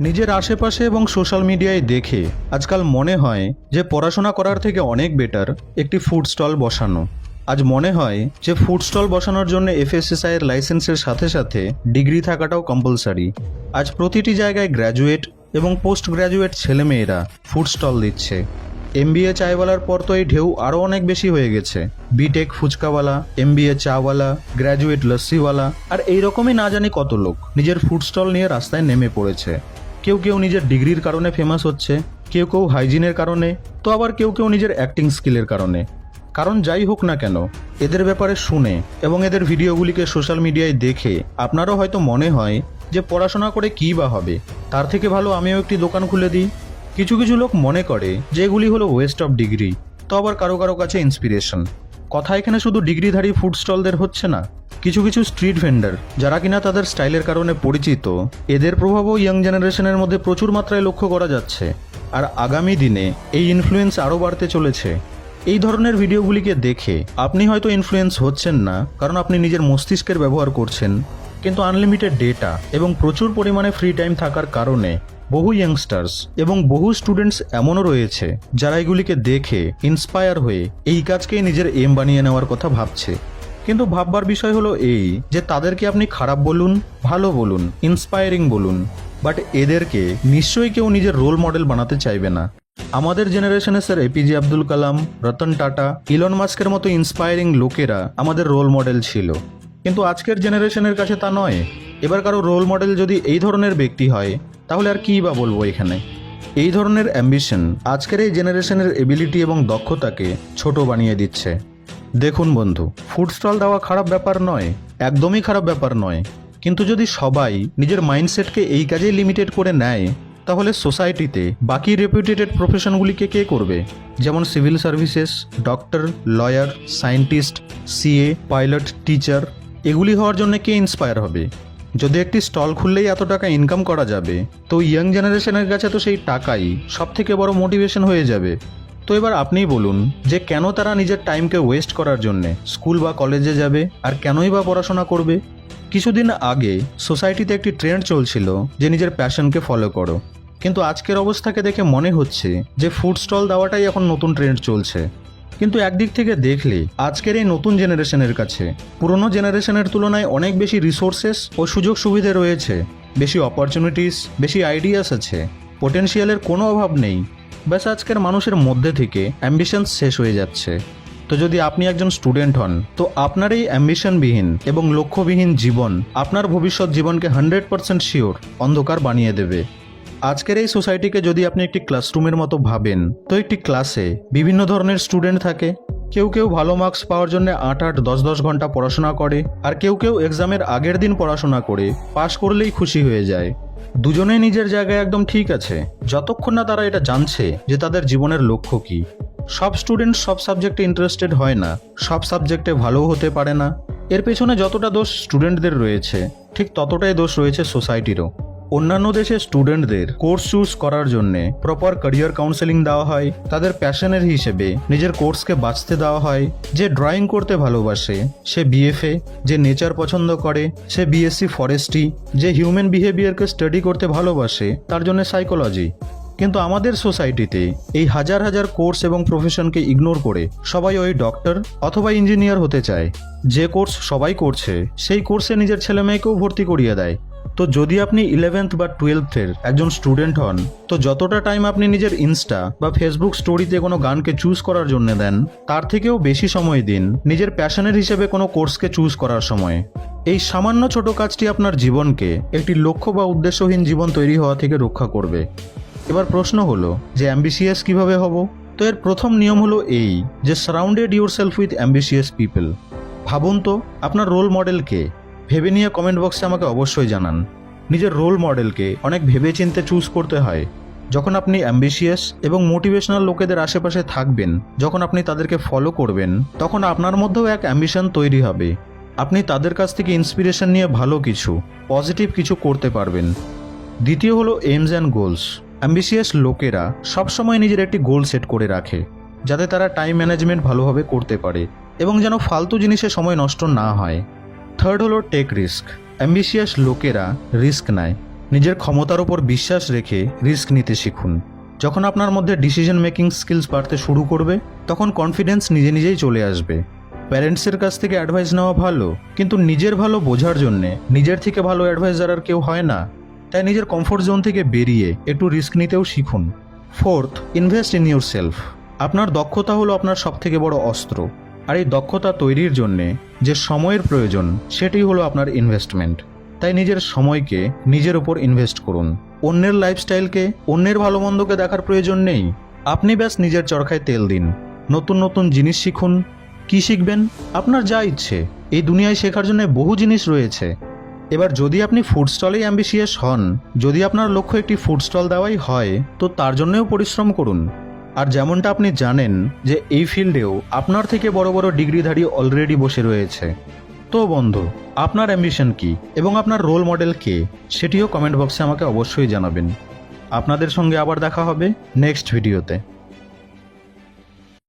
নিজের আশেপাশে এবং সোশ্যাল মিডিয়ায় দেখে আজকাল মনে হয় যে পড়াশোনা করার থেকে অনেক বেটার একটি ফুড স্টল বসানো। আজ মনে হয় যে ফুড স্টল বসানোর জন্য এফএসএসআই এর লাইসেন্সের সাথে সাথে ডিগ্রি থাকাটাও কম্পালসারি। আজ প্রতিটি জায়গায় গ্র্যাজুয়েট এবং পোস্ট গ্র্যাজুয়েট ছেলেমেয়েরা ফুড স্টল দিচ্ছে। এমবিএ চায়ওয়ালার পর তো এই ঢেউ আরও অনেক বেশি হয়ে গেছে। বিটেক ফুচকাওয়ালা, এমবিএ চাওয়ালা, গ্র্যাজুয়েট লস্যিওয়ালা, আর এইরকমই না জানি কত লোক নিজের ফুড স্টল নিয়ে রাস্তায় নেমে পড়েছে। কেউ কেউ নিজের ডিগ্রির কারণে ফেমাস হচ্ছে, কেউ কেউ হাইজিনের কারণে, তো আবার কেউ কেউ নিজের অ্যাক্টিং স্কিলের কারণে। কারণ যাই হোক না কেন, এদের ব্যাপারে শুনে এবং এদের ভিডিওগুলিকে সোশ্যাল মিডিয়ায় দেখে আপনারও হয়তো মনে হয় যে পড়াশোনা করে কী বা হবে, তার থেকে ভালো আমিও একটি দোকান খুলে দিই। কিছু কিছু লোক মনে করে যে এগুলি হলো ওয়েস্ট অফ ডিগ্রি, তো আবার কারো কারো কাছে ইন্সপিরেশন। কথা এখানে শুধু ডিগ্রিধারী ফুড স্টলদের হচ্ছে না, কিছু কিছু স্ট্রিট ভেন্ডার যারা কিনা তাদের স্টাইলের কারণে পরিচিত, এদের প্রভাবও ইয়াং জেনারেশনের মধ্যে প্রচুর মাত্রায় লক্ষ্য করা যাচ্ছে। আর আগামী দিনে এই ইনফ্লুয়েন্স আরও বাড়তে চলেছে। এই ধরনের ভিডিওগুলিকে দেখে আপনি হয়তো ইনফ্লুয়েন্স হচ্ছেন না, কারণ আপনি নিজের মস্তিষ্কের ব্যবহার করছেন, কিন্তু আনলিমিটেড ডেটা এবং প্রচুর পরিমাণে ফ্রি টাইম থাকার কারণে বহু ইয়াংস্টার্স এবং বহু স্টুডেন্টস এমনও রয়েছে যারা এগুলিকে দেখে ইন্সপায়ার হয়ে এই কাজকেই নিজের এম বানিয়ে নেওয়ার কথা ভাবছে। কিন্তু ভাববার বিষয় হলো এই যে তাদেরকে আপনি খারাপ বলুন, ভালো বলুন, ইন্সপায়ারিং বলুন, বাট এদেরকে নিশ্চয়ই কেউ নিজের রোল মডেল বানাতে চাইবে না। আমাদের জেনারেশনে sir APJ Abdul Kalam, Ratan Tata, Elon মাস্কের মতো ইন্সপায়ারিং লোকেরা আমাদের রোল মডেল ছিল, কিন্তু আজকের জেনারেশনের কাছে তা নয়। এবার কারো রোল মডেল যদি এই ধরনের ব্যক্তি হয়, তাহলে আর কী বা বলবো এখানে। এই ধরনের অ্যাম্বিশন আজকের এই জেনারেশনের এবিলিটি এবং দক্ষতাকে ছোট বানিয়ে দিচ্ছে। দেখুন বন্ধু, ফুড স্টল দেওয়া খারাপ ব্যাপার নয়, একদমই খারাপ ব্যাপার নয়, কিন্তু যদি সবাই নিজের মাইন্ডসেটকে এই কাজেই লিমিটেড করে নেয়, তাহলে সোসাইটিতে বাকি রেপুটেটেড প্রফেশনগুলিকে কে করবে? যেমন civil services, doctor, lawyer, scientist, CA, pilot, teacher, এগুলি হওয়ার জন্য কে ইন্সপায়ার হবে? যদি একটি স্টল খুললেই এত টাকা ইনকাম করা যাবে, তো ইয়াং জেনারেশনের কাছে তো সেই টাকাই সব থেকে বড় মোটিভেশন হয়ে যাবে। তো এবার আপনিই বলুন যে কেন তারা নিজের টাইমকে ওয়েস্ট করার জন্যে স্কুল বা কলেজে যাবে, আর কেনই বা পড়াশোনা করবে? কিছুদিন আগে সোসাইটিতে একটি ট্রেন্ড চলছিল যে নিজের প্যাশনকে ফলো করো, কিন্তু আজকের অবস্থাকে দেখে মনে হচ্ছে যে ফুড স্টল দেওয়াটাই এখন নতুন ট্রেন্ড চলছে। কিন্তু একদিক থেকে দেখলে আজকের এই নতুন জেনারেশনের কাছে পুরনো জেনারেশনের তুলনায় অনেক বেশি রিসোর্সেস ও সুযোগ সুবিধে রয়েছে, বেশি অপরচুনিটিস, বেশি আইডিয়াস আছে, পোটেনশিয়ালের কোনো অভাব নেই। ব্যাস আজকের মানুষের মধ্যে থেকে অ্যাম্বিশনস শেষ হয়ে যাচ্ছে। তো যদি আপনি একজন স্টুডেন্ট হন, তো আপনার এই অ্যাম্বিশনবিহীন এবং লক্ষ্যবিহীন জীবন আপনার ভবিষ্যৎ জীবনকে 100% শিওর অন্ধকার বানিয়ে দেবে। আজকের এই সোসাইটিকে যদি আপনি একটি ক্লাসরুমের মতো ভাবেন, তো একটি ক্লাসে বিভিন্ন ধরনের স্টুডেন্ট থাকে। কেউ কেউ ভালো মার্কস পাওয়ার জন্য 8-8, 10-10 ঘন্টা পড়াশোনা করে, আর কেউ কেউ এক্সামের আগের দিন পড়াশোনা করে পাশ করলেই খুশি হয়ে যায়। দুজনেই নিজের জায়গায় একদম ঠিক আছে, যতক্ষণ না তারা এটা জানছে যে তাদের জীবনের লক্ষ্য কী। সব স্টুডেন্ট সব সাবজেক্টে ইন্টারেস্টেড হয় না, সব সাবজেক্টে ভালোও হতে পারে না। এর পেছনে যতটা দোষ স্টুডেন্টদের রয়েছে, ঠিক ততটাই দোষ রয়েছে সোসাইটিরও। অন্যান্য দেশে স্টুডেন্টদের কোর্স চুজ করার জন্যে প্রপার ক্যারিয়ার কাউন্সেলিং দেওয়া হয়, তাদের প্যাশনের হিসেবে নিজের কোর্সকে বাছতে দেওয়া হয়। যে ড্রয়িং করতে ভালোবাসে সে বিএফএ, যে নেচার পছন্দ করে সে বিএসসি ফরেস্ট্রি, যে হিউম্যান বিহেভিয়ারকে স্টাডি করতে ভালোবাসে তার জন্য সাইকোলজি। কিন্তু আমাদের সোসাইটিতে এই হাজার হাজার কোর্স এবং প্রফেশনকে ইগনোর করে সবাই ওই ডক্টর অথবা ইঞ্জিনিয়ার হতে চায়। যে কোর্স সবাই করছে সেই কোর্সে নিজের ছেলে মেয়েকেও ভর্তি করিয়ে দেয়। তো যদি আপনি 11th বা 12th-এর একজন স্টুডেন্ট হন, তো যতটা টাইম আপনি নিজের ইনস্টা বা ফেসবুক স্টোরিতে কোনো গানকে চুজ করার জন্য দেন, তার থেকেও বেশি সময় দিন নিজের প্যাশনের হিসেবে কোনো কোর্সকে চুজ করার সময়। এই সামান্য ছোট কাজটি আপনার জীবনকে একটি লক্ষ্য বা উদ্দেশ্যহীন জীবন তৈরি হওয়া থেকে রক্ষা করবে। এবার প্রশ্ন হলো যে অ্যাম্বিশিয়াস কিভাবে হব? তো এর প্রথম নিয়ম হলো এই যে surrounded yourself with ambitious people. ভাবুন তো আপনার রোল মডেল কে? ভেবে নিয়ে কমেন্ট বক্সে আমাকে অবশ্যই জানান। নিজের রোল মডেলকে অনেক ভেবেচিন্তে চুজ করতে হয়। যখন আপনি অ্যাম্বিশিয়াস এবং মোটিভেশনাল লোকেদের আশেপাশে থাকবেন, যখন আপনি তাদেরকে ফলো করবেন, তখন আপনার মধ্যেও এক অ্যাম্বিশন তৈরি হবে। আপনি তাদের কাছ থেকে ইন্সপিরেশন নিয়ে ভালো কিছু, পজিটিভ কিছু করতে পারবেন। দ্বিতীয় হলো এইমস অ্যান্ড গোলস। অ্যাম্বিশিয়াস লোকেরা সবসময় নিজের একটি গোল সেট করে রাখে, যাতে তারা টাইম ম্যানেজমেন্ট ভালোভাবে করতে পারে এবং যেন ফালতু জিনিসে সময় নষ্ট না হয়। থার্ড হলো টেক রিস্ক। অ্যাম্বিশিয়াস লোকেরা রিস্ক নেয়। নিজের ক্ষমতার ওপর বিশ্বাস রেখে রিস্ক নিতে শিখুন। যখন আপনার মধ্যে ডিসিশন মেকিং স্কিলস বাড়তে শুরু করবে, তখন কনফিডেন্স নিজে নিজেই চলে আসবে। প্যারেন্টসের কাছ থেকে অ্যাডভাইস নেওয়া ভালো, কিন্তু নিজের ভালো বোঝার জন্যে নিজের থেকে ভালো অ্যাডভাইজার আর কেউ হয় না। তাই নিজের কমফোর্ট জোন থেকে বেরিয়ে একটু রিস্ক নিতেও শিখুন। Fourth, invest in your self. আপনার দক্ষতা হলো আপনার সবথেকে বড় অস্ত্র, আর এই দক্ষতা তৈরির জন্যে যে সময়ের প্রয়োজন সেটাই হলো আপনার ইনভেস্টমেন্ট। তাই নিজের সময়কে নিজের উপর ইনভেস্ট করুন। অন্যের লাইফস্টাইলকে, অন্যের ভালো মন্দকে দেখার প্রয়োজন নেই। আপনি ব্যাস নিজের চরকায় তেল দিন, নতুন নতুন জিনিস শিখুন। কি শিখবেন? আপনার যা ইচ্ছে। এই দুনিয়ায় শেখার জন্য বহু জিনিস রয়েছে। এবার যদি আপনি ফুড স্টলেই অ্যাম্বিশিয়াস হন, যদি আপনার লক্ষ্য একটি ফুড স্টল দেওয়াই হয়, তো তার জন্যও পরিশ্রম করুন। আর যেমনটা আপনি জানেন যে এই ফিল্ডেও আপনার থেকে বড় বড় ডিগ্রিধারী অলরেডি বসে রয়েছে। তো বন্ধু, আপনার অ্যাম্বিশন কি এবং আপনার রোল মডেল কে, সেটিও কমেন্ট বক্সে আমাকে অবশ্যই জানাবেন। আপনাদের সঙ্গে আবার দেখা হবে নেক্সট ভিডিওতে।